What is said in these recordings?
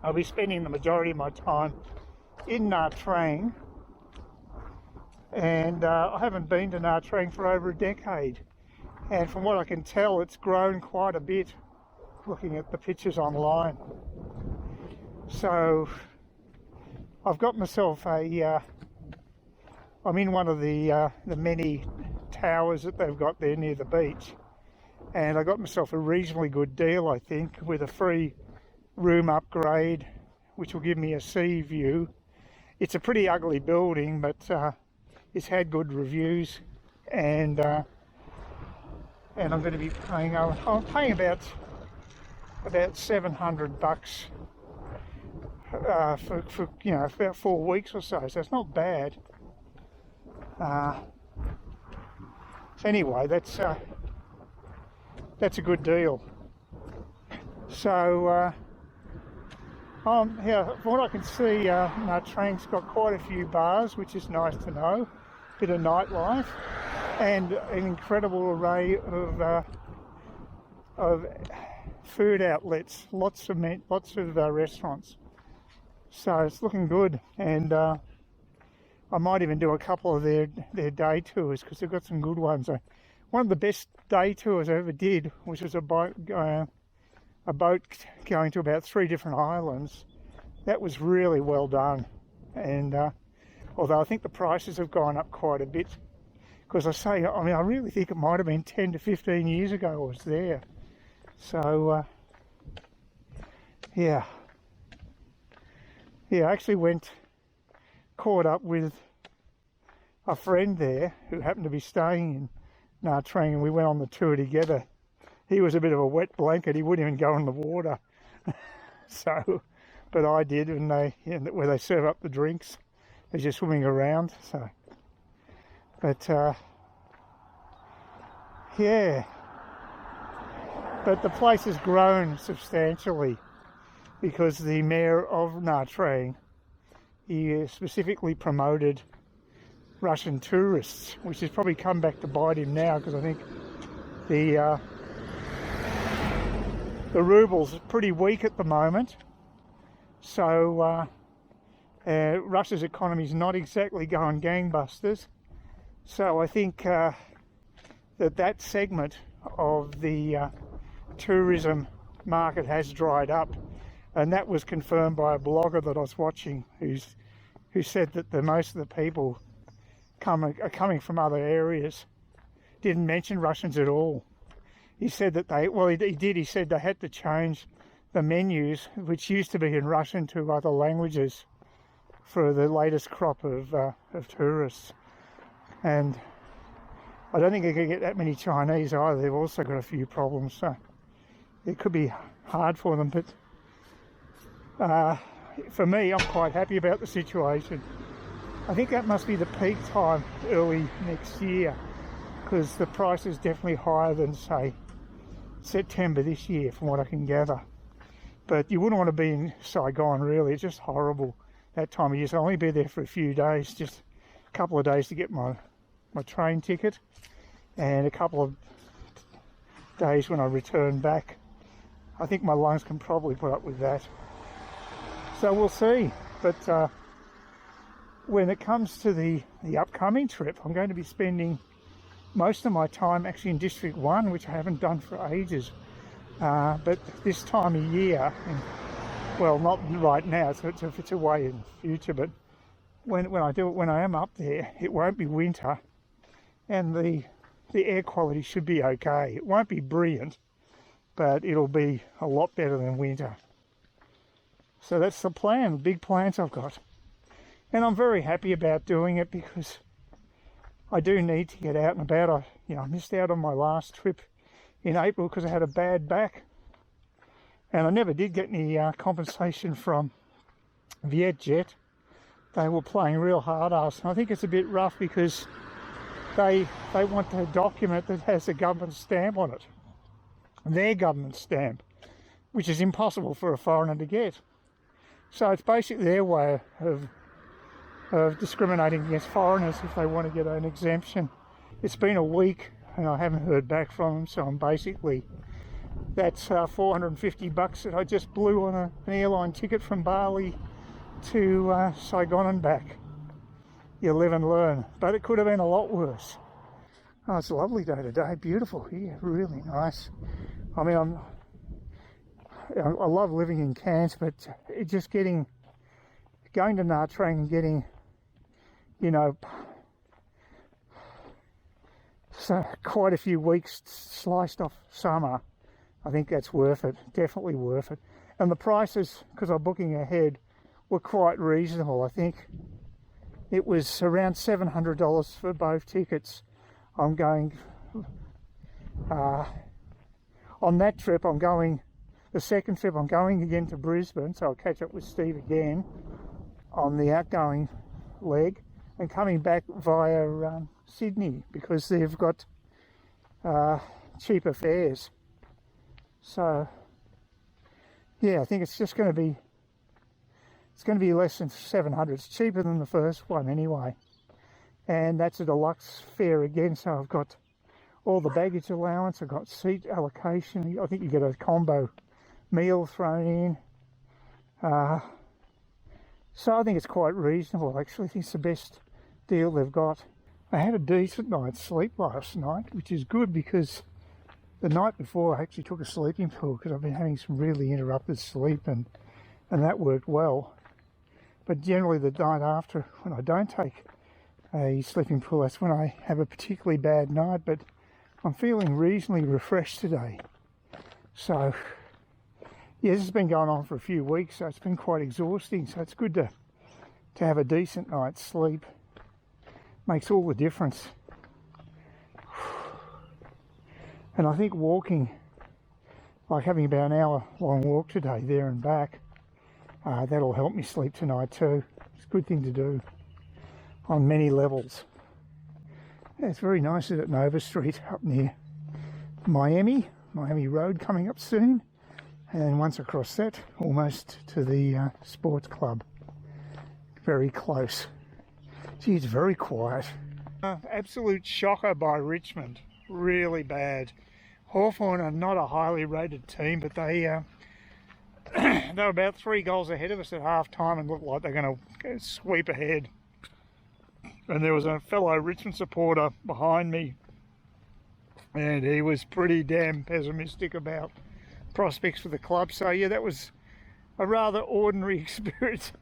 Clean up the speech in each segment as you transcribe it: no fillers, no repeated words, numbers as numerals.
I'll be spending the majority of my time in Nha Trang, and I haven't been to Nha Trang for over a decade, and from what I can tell it's grown quite a bit looking at the pictures online. So I've got myself a I'm in one of the many towers that they've got there near the beach, and I got myself a reasonably good deal, I think, with a free room upgrade which will give me a sea view. It's a pretty ugly building, but it's had good reviews, and I'm going to be paying, I'm paying about $700 for you know, about 4 weeks or so, so it's not bad. Anyway, that's a good deal. So yeah, from what I can see, Nha Trang's got quite a few bars, which is nice to know. Bit of nightlife and an incredible array of food outlets, lots of restaurants. So it's looking good, and I might even do a couple of their day tours, because they've got some good ones. One of the best day tours I ever did, which was a boat going to about 3 different islands. That was really well done, and although I think the prices have gone up quite a bit, because I really think it might have been 10 to 15 years ago I was there. So yeah, I actually caught up with a friend there who happened to be staying in Nha Trang, and we went on the tour together. He was a bit of a wet blanket, he wouldn't even go in the water. So, but I did, and where they serve up the drinks as you're swimming around. So, but yeah, but the place has grown substantially, because the mayor of Nha Trang, he specifically promoted Russian tourists, which has probably come back to bite him now, because I think the ruble's pretty weak at the moment. So Russia's economy is not exactly going gangbusters. So I think that segment of the tourism market has dried up, and that was confirmed by a blogger that I was watching, who said that most of the people are coming from other areas. Didn't mention Russians at all. He said that he said they had to change the menus, which used to be in Russian, to other languages for the latest crop of tourists. And I don't think they could get that many Chinese either. They've also got a few problems, so it could be hard for them. But for me, I'm quite happy about the situation. I think that must be the peak time early next year, because the price is definitely higher than, say, September this year, from what I can gather. But you wouldn't want to be in Saigon, really. It's just horrible that time of year. So I'll only be there for a few days, just a couple of days to get my train ticket, and a couple of days when I return back. I think my lungs can probably put up with that. So we'll see. But when it comes to the upcoming trip, I'm going to be spending most of my time actually in District 1, which I haven't done for ages. But this time of year, well, not right now, so it's a way in the future, but when I am up there, it won't be winter, and the air quality should be okay. It won't be brilliant, but it'll be a lot better than winter. So that's the plan, the big plans I've got. And I'm very happy about doing it, because I do need to get out and about. I missed out on my last trip in April because I had a bad back, and I never did get any compensation from Vietjet. They were playing real hard ass, and I think it's a bit rough, because they want a document that has a government stamp on it, their government stamp, which is impossible for a foreigner to get. So it's basically their way of discriminating against foreigners if they want to get an exemption. It's been a week and I haven't heard back from them, so I'm basically That's $450 that I just blew on an airline ticket from Bali to Saigon and back. You live and learn, but it could have been a lot worse. Oh, it's a lovely day today, beautiful here, really nice. I mean, I love living in Cairns, but it just going to Nha Trang and getting, you know, so quite a few weeks sliced off summer, I think that's worth it, definitely worth it. And the prices, because I'm booking ahead, were quite reasonable. I think it was around $700 for both tickets. I'm going, on that trip I'm going, the second trip I'm going again to Brisbane, so I'll catch up with Steve again on the outgoing leg, and coming back via Sydney, because they've got cheaper fares. So yeah, I think it's just going to be, it's going to be less than 700. It's cheaper than the first one anyway. And that's a deluxe fare again, so I've got all the baggage allowance, I've got seat allocation, I think you get a combo meal thrown in. So I think it's quite reasonable actually. I think it's the best deal they've got. I had a decent night's sleep last night, which is good, because the night before I actually took a sleeping pill because I've been having some really interrupted sleep, and that worked well. But generally the night after, when I don't take a sleeping pill, that's when I have a particularly bad night. But I'm feeling reasonably refreshed today. So yeah, this has been going on for a few weeks, so it's been quite exhausting. So it's good to have a decent night's sleep. Makes all the difference. And I think walking, like having about an hour long walk today, there and back, that'll help me sleep tonight too. It's a good thing to do on many levels. Yeah, it's very nice at Nova Street up near Miami Road coming up soon. And then once across that, almost to the sports club. Very close. Gee, it's very quiet. Absolute shocker by Richmond. Really bad. Hawthorn are not a highly rated team, but they were about 3 goals ahead of us at half time and looked like they're going to sweep ahead. And there was a fellow Richmond supporter behind me, and he was pretty damn pessimistic about prospects for the club. So yeah, that was a rather ordinary experience.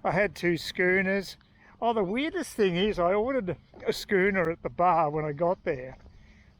I had 2 schooners. Oh, the weirdest thing is I ordered a schooner at the bar when I got there,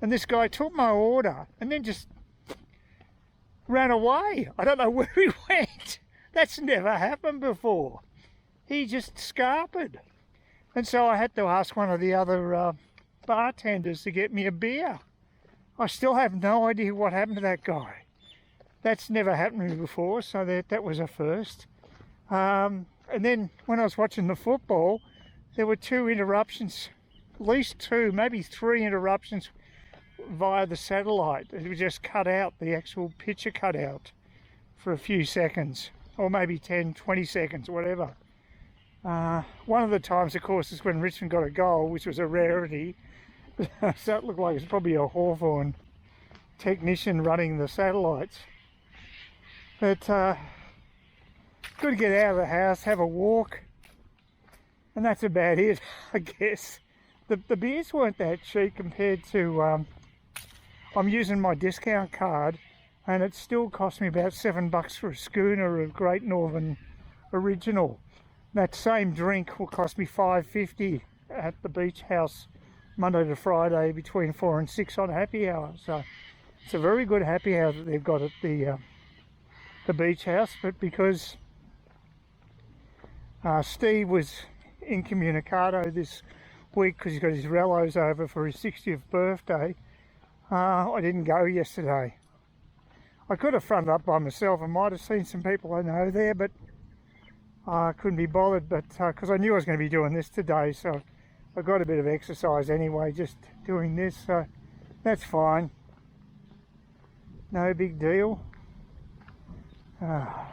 and this guy took my order and then just ran away. I don't know where he went. That's never happened before. He just scarpered. And so I had to ask one of the other bartenders to get me a beer. I still have no idea what happened to that guy. That's never happened to me before, so that was a first. And then when I was watching the football, there were 2 interruptions, at least 2, maybe 3 interruptions via the satellite. It was just cut out, the actual picture cut out for a few seconds, or maybe 10, 20 seconds, whatever. One of the times, of course, is when Richmond got a goal, which was a rarity. So it looked like it's probably a Hawthorn technician running the satellites. But good to get out of the house, have a walk, and that's about it, I guess. The beers weren't that cheap compared to, I'm using my discount card, and it still cost me about $7 for a schooner of Great Northern Original. That same drink will cost me $5.50 at the beach house Monday to Friday between 4 and 6 on happy hour. So it's a very good happy hour that they've got at the beach house. But because Steve was incommunicado this week because he's got his rellos over for his 60th birthday, I didn't go yesterday. I could have fronted up by myself. I might have seen some people I know there, but I couldn't be bothered, but because I knew I was going to be doing this today, so I got a bit of exercise anyway, just doing this, so that's fine. No big deal. Now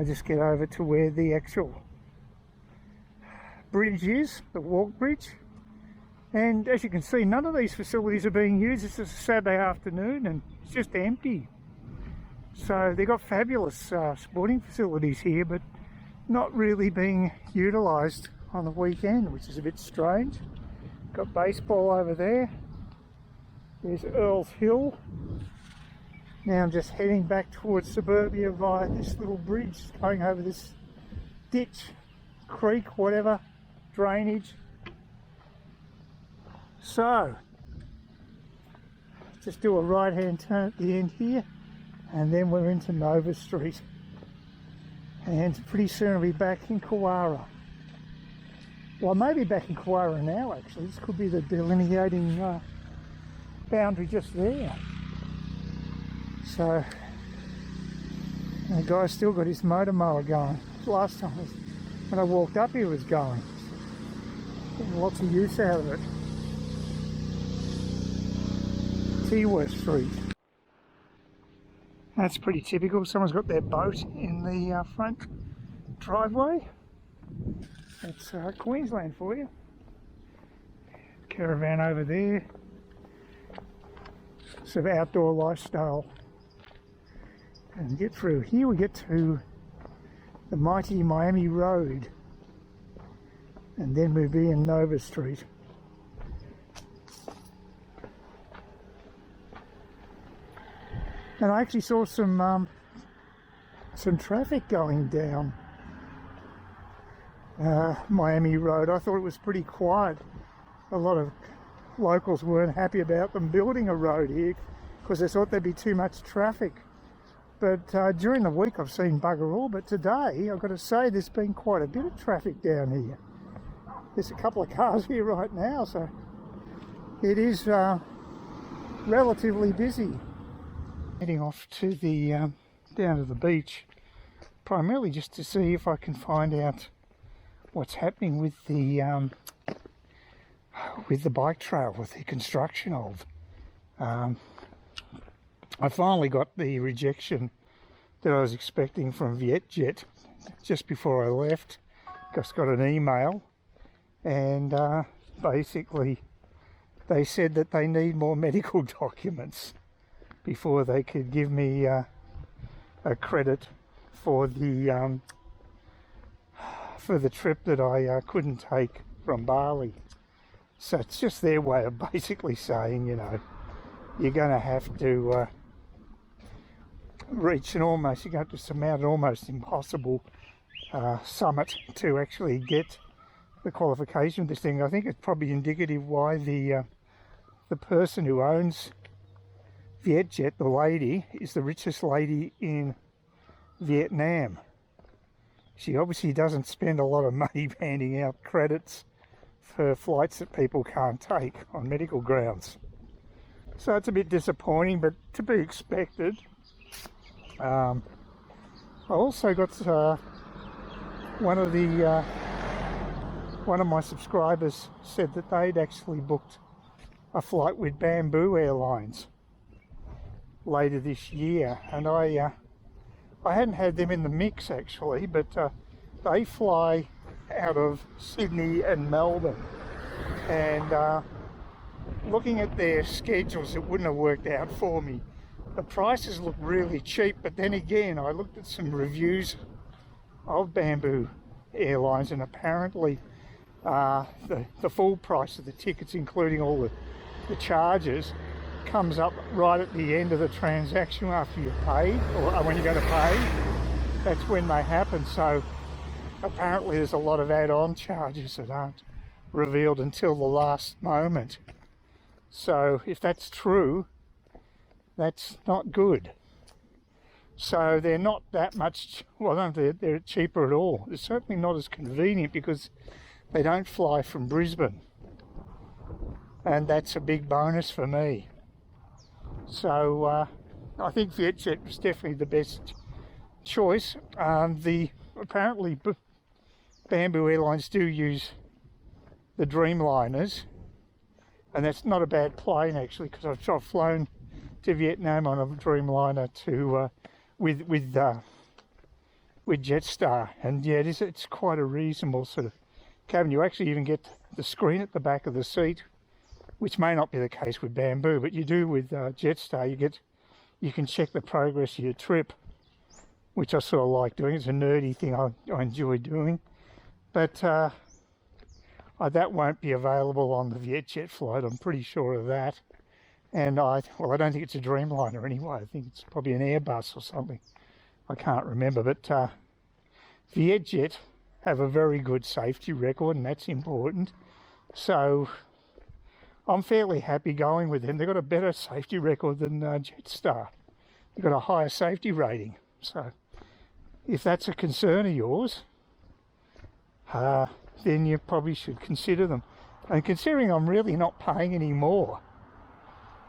just get over to where the actual bridge is, the walk bridge. And as you can see, none of these facilities are being used. It's just a Saturday afternoon and it's just empty. So they've got fabulous sporting facilities here, but not really being utilised on the weekend, which is a bit strange. Got baseball over there. There's Earl's Hill. Now I'm just heading back towards suburbia via this little bridge going over this ditch, creek, whatever, drainage. So, just do a right hand turn at the end here and then we're into Nova Street. And pretty soon I'll be back in Kawara. Well, I may be back in Kawara now actually. This could be the delineating boundary just there. So, the guy's still got his motor mower going. Last time when I walked up he was going. Getting lots of use out of it. Tiges Street. That's pretty typical. Someone's got their boat in the front driveway. That's Queensland for you. Caravan over there. Sort of outdoor lifestyle. And get through here, we get to the mighty Miami Road. And then we'll be in Nova Street. And I actually saw some traffic going down Miami Road. I thought it was pretty quiet. A lot of locals weren't happy about them building a road here because they thought there'd be too much traffic. But during the week I've seen bugger all, but today I've got to say there's been quite a bit of traffic down here. There's a couple of cars here right now, so it is relatively busy. Heading off to the down to the beach, primarily just to see if I can find out what's happening with the bike trail, with the construction of. I finally got the rejection that I was expecting from Vietjet just before I left. Just got an email, and basically they said that they need more medical documents before they could give me a credit for the trip that I couldn't take from Bali. So it's just their way of basically saying, you know, you're going to have to reach you're going to have to surmount an almost impossible summit to actually get the qualification of this thing. I think it's probably indicative why the person who owns Vietjet, the lady, is the richest lady in Vietnam. She obviously doesn't spend a lot of money handing out credits for flights that people can't take on medical grounds. So it's a bit disappointing, but to be expected. I also got one of my subscribers said that they'd actually booked a flight with Bamboo Airlines later this year, and I hadn't had them in the mix actually, but they fly out of Sydney and Melbourne, and looking at their schedules, it wouldn't have worked out for me. The prices look really cheap, but then again I looked at some reviews of Bamboo Airlines, and apparently the full price of the tickets, including all the charges, comes up right at the end of the transaction after you've paid, or when you're going to pay. That's when they happen. So apparently there's a lot of add-on charges that aren't revealed until the last moment. So if that's true, that's not good. So they're not that much, well, they're cheaper at all. They're certainly not as convenient because they don't fly from Brisbane, and that's a big bonus for me. So I think Vietjet was definitely the best choice. Apparently Bamboo Airlines do use the Dreamliners, and that's not a bad plane actually, because I've flown to Vietnam on a Dreamliner to with Jetstar, and yeah, it's quite a reasonable sort of cabin. You actually even get the screen at the back of the seat which may not be the case with Bamboo, but you do with Jetstar. You can check the progress of your trip, which I sort of like doing. It's a nerdy thing I enjoy doing, but that won't be available on the Vietjet flight. I'm pretty sure of that. And I don't think it's a Dreamliner anyway. I think it's probably an Airbus or something. I can't remember, but Vietjet have a very good safety record, and that's important. So I'm fairly happy going with them. They've got a better safety record than Jetstar. They've got a higher safety rating. So if that's a concern of yours, then you probably should consider them. And considering I'm really not paying any more,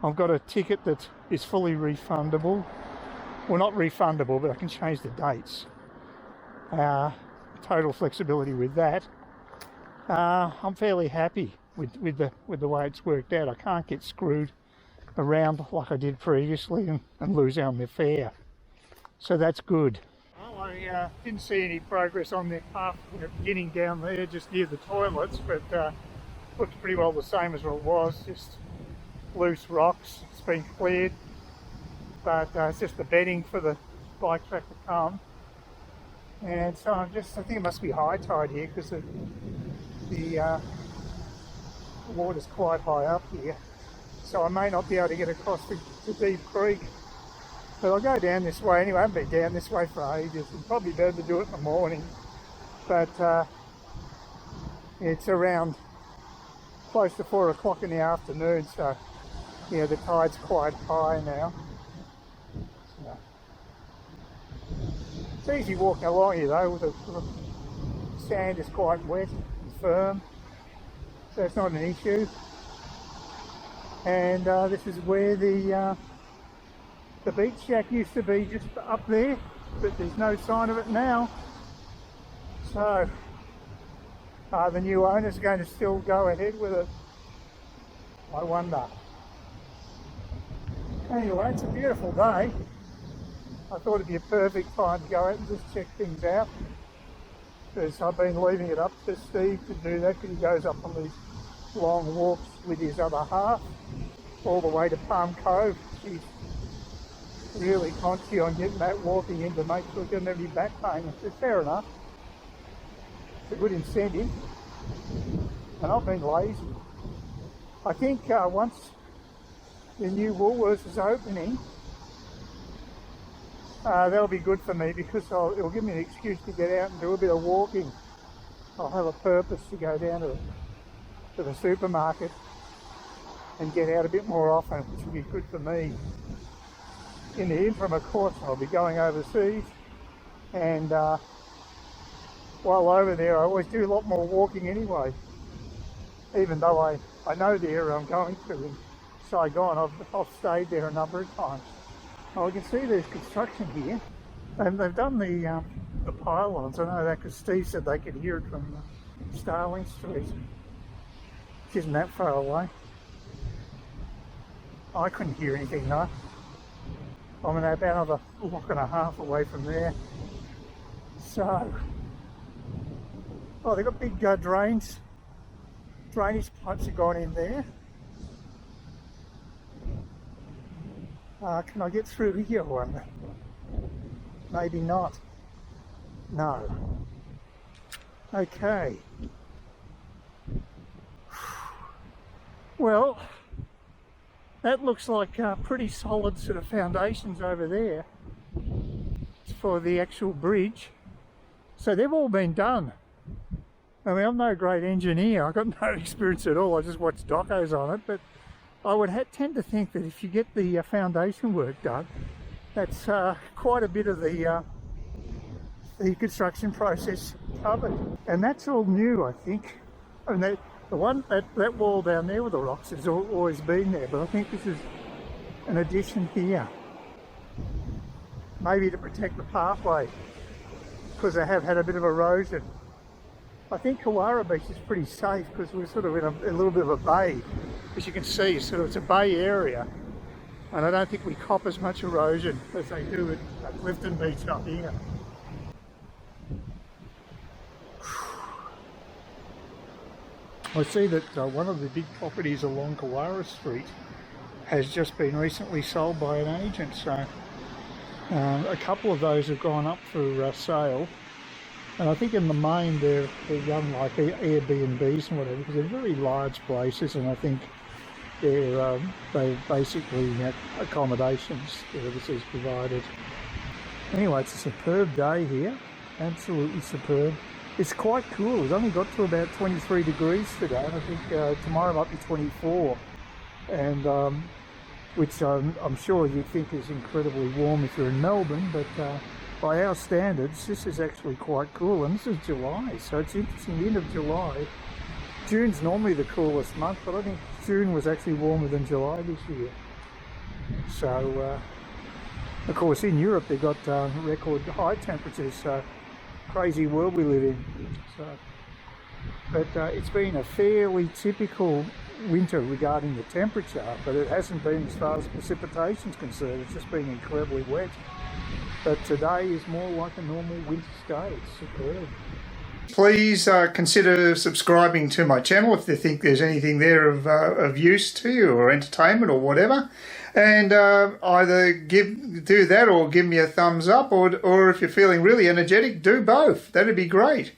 I've got a ticket that is fully refundable. Well, not refundable, but I can change the dates. Total flexibility with that. I'm fairly happy with the way it's worked out. I can't get screwed around like I did previously and lose out on the fare. So that's good. Well, I didn't see any progress on the path in the beginning down there, just near the toilets, but looks pretty well the same as what it was, just loose rocks. It's been cleared, but it's just the bedding for the bike track to come. And so I think it must be high tide here, because the water's quite high up here, so I may not be able to get across to Deep Creek, but I'll go down this way anyway. I haven't been down this way for ages. It's probably better to do it in the morning, but it's around close to 4 o'clock in the afternoon, so yeah, the tide's quite high now. So it's easy walking along here though, with the sand is quite wet and firm, so it's not an issue. And this is where the beach shack used to be, just up there, but there's no sign of it now. So the new owner's going to still go ahead with it, I wonder. Anyway, it's a beautiful day. I thought it'd be a perfect time to go out and just check things out, because I've been leaving it up to Steve to do that, because he goes up on these long walks with his other half all the way to Palm Cove. He's really conscious on getting that walking in to make sure he doesn't have any back pain. It's fair enough. It's a good incentive, and I've been lazy. I think once the new Woolworths is opening, that'll be good for me, because it'll give me an excuse to get out and do a bit of walking. I'll have a purpose to go down to the supermarket and get out a bit more often, which will be good for me. In the interim, of course, I'll be going overseas, and while over there I always do a lot more walking anyway, even though I know the area I'm going to in Saigon. I've stayed there a number of times. Well, we can see there's construction here, and they've done the pylons. I know that because Steve said they could hear it from Starling Street, which isn't that far away. I couldn't hear anything though. I'm about another block and a half away from there. So, they've got big drainage pipes have gone in there. Can I get through here, I wonder? Maybe not. No. Okay. Well, that looks like pretty solid sort of foundations over there for the actual bridge. So they've all been done. I mean, I'm no great engineer. I've got no experience at all. I just watch docos on it, but I would tend to think that if you get the foundation work done, that's quite a bit of the construction process covered. And that's all new, I think. I mean, that wall down there with the rocks has always been there, but I think this is an addition here. Maybe to protect the pathway, because they have had a bit of erosion. I think Kawara Beach is pretty safe, because we're sort of in a little bit of a bay. As you can see, sort of it's a bay area, and I don't think we cop as much erosion as they do at Clifton Beach up here. I see that one of the big properties along Kawara Street has just been recently sold by an agent, so a couple of those have gone up for sale, and I think in the main they're run like Airbnbs and whatever, because they're very large places, and I think they basically have accommodations, services provided. Anyway, it's a superb day here, absolutely superb. It's quite cool. It's only got to about 23 degrees today, and I think tomorrow might be 24, and which I'm sure you think is incredibly warm if you're in Melbourne, but by our standards this is actually quite cool. And this is July, so it's interesting, the end of July. June's normally the coolest month, but I think June was actually warmer than July this year. So of course in Europe they've got record high temperatures, so crazy world we live in. So, but it's been a fairly typical winter regarding the temperature, but it hasn't been as far as precipitation is concerned. It's just been incredibly wet. But today is more like a normal winter's day. It's superb. Please consider subscribing to my channel if you think there's anything there of use to you, or entertainment or whatever. And either do that or give me a thumbs up, or if you're feeling really energetic, do both. That'd be great.